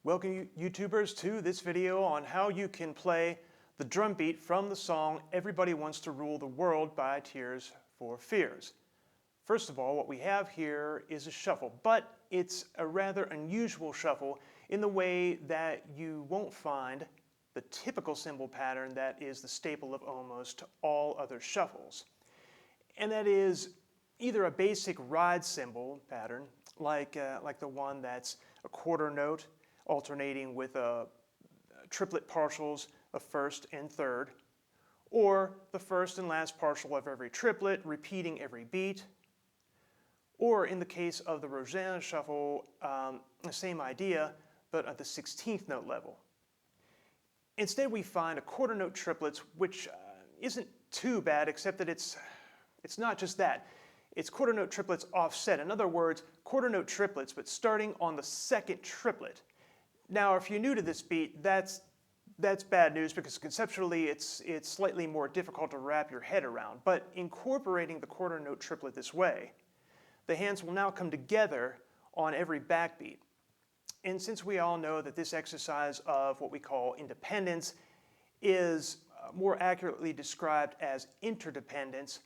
Welcome YouTubers to this video on how you can play the drum beat from the song Everybody Wants to Rule the World by Tears for Fears. First of all, what we have here is a shuffle, but it's a rather unusual shuffle in the way that you won't find the typical cymbal pattern that is the staple of almost all other shuffles. And that is either a basic ride cymbal pattern, like the one that's a quarter note, alternating with triplet partials of first and third, or the first and last partial of every triplet, repeating every beat, or in the case of the Rosin shuffle, the same idea, but at the 16th note level. Instead, we find a quarter note triplets, which isn't too bad, except that it's not just that. It's quarter note triplets offset. In other words, quarter note triplets, but starting on the second triplet. Now, if you're new to this beat, that's bad news because conceptually it's slightly more difficult to wrap your head around. But incorporating the quarter note triplet this way, the hands will now come together on every backbeat. And since we all know that this exercise of what we call independence is more accurately described as interdependence,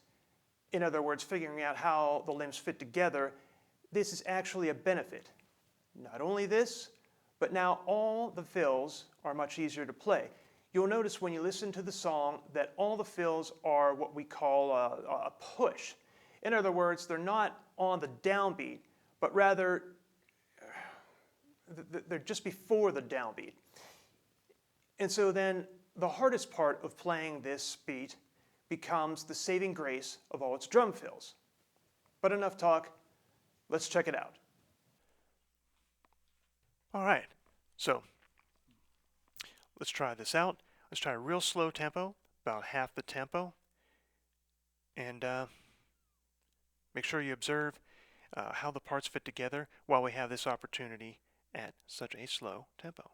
in other words, figuring out how the limbs fit together, this is actually a benefit. Not only this, but now all the fills are much easier to play. You'll notice when you listen to the song that all the fills are what we call a push. In other words, they're not on the downbeat, but rather they're just before the downbeat. And so then the hardest part of playing this beat becomes the saving grace of all its drum fills. But enough talk, let's check it out. All right, so let's try this out. Let's try a real slow tempo, about half the tempo, and make sure you observe how the parts fit together while we have this opportunity at such a slow tempo.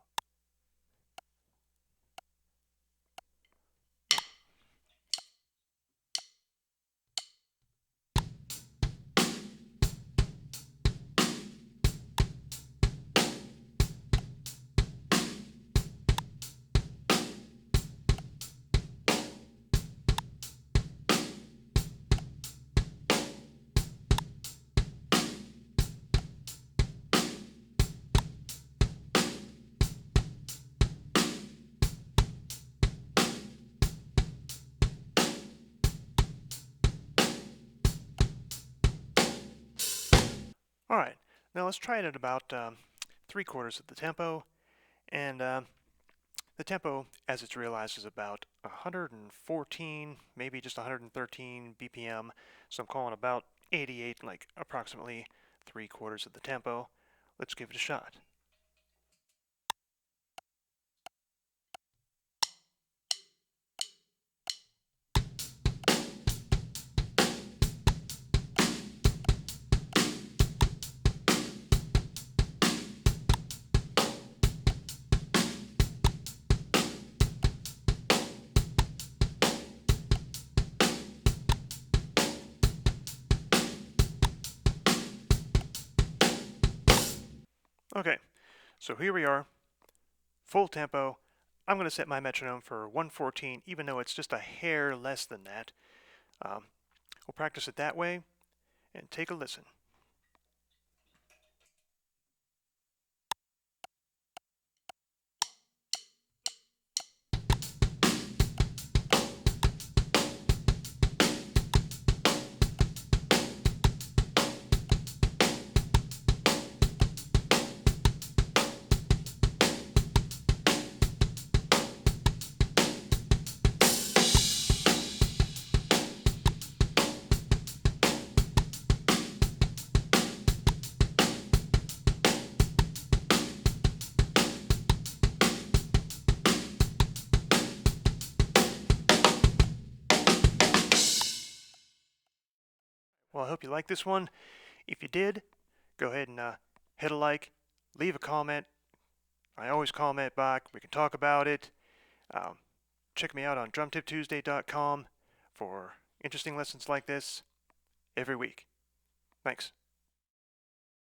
All right, now let's try it at about 3/4 of the tempo, and the tempo, as it's realized, is about 114, maybe just 113 BPM, so I'm calling about 88, like approximately 3/4 of the tempo. Let's give it a shot. Okay, so here we are, full tempo. I'm going to set my metronome for 114, even though it's just a hair less than that. We'll practice it that way, and take a listen. Well, I hope you liked this one. If you did, go ahead and hit a like, leave a comment. I always comment back. We can talk about it. Check me out on drumtiptuesday.com for interesting lessons like this every week. Thanks.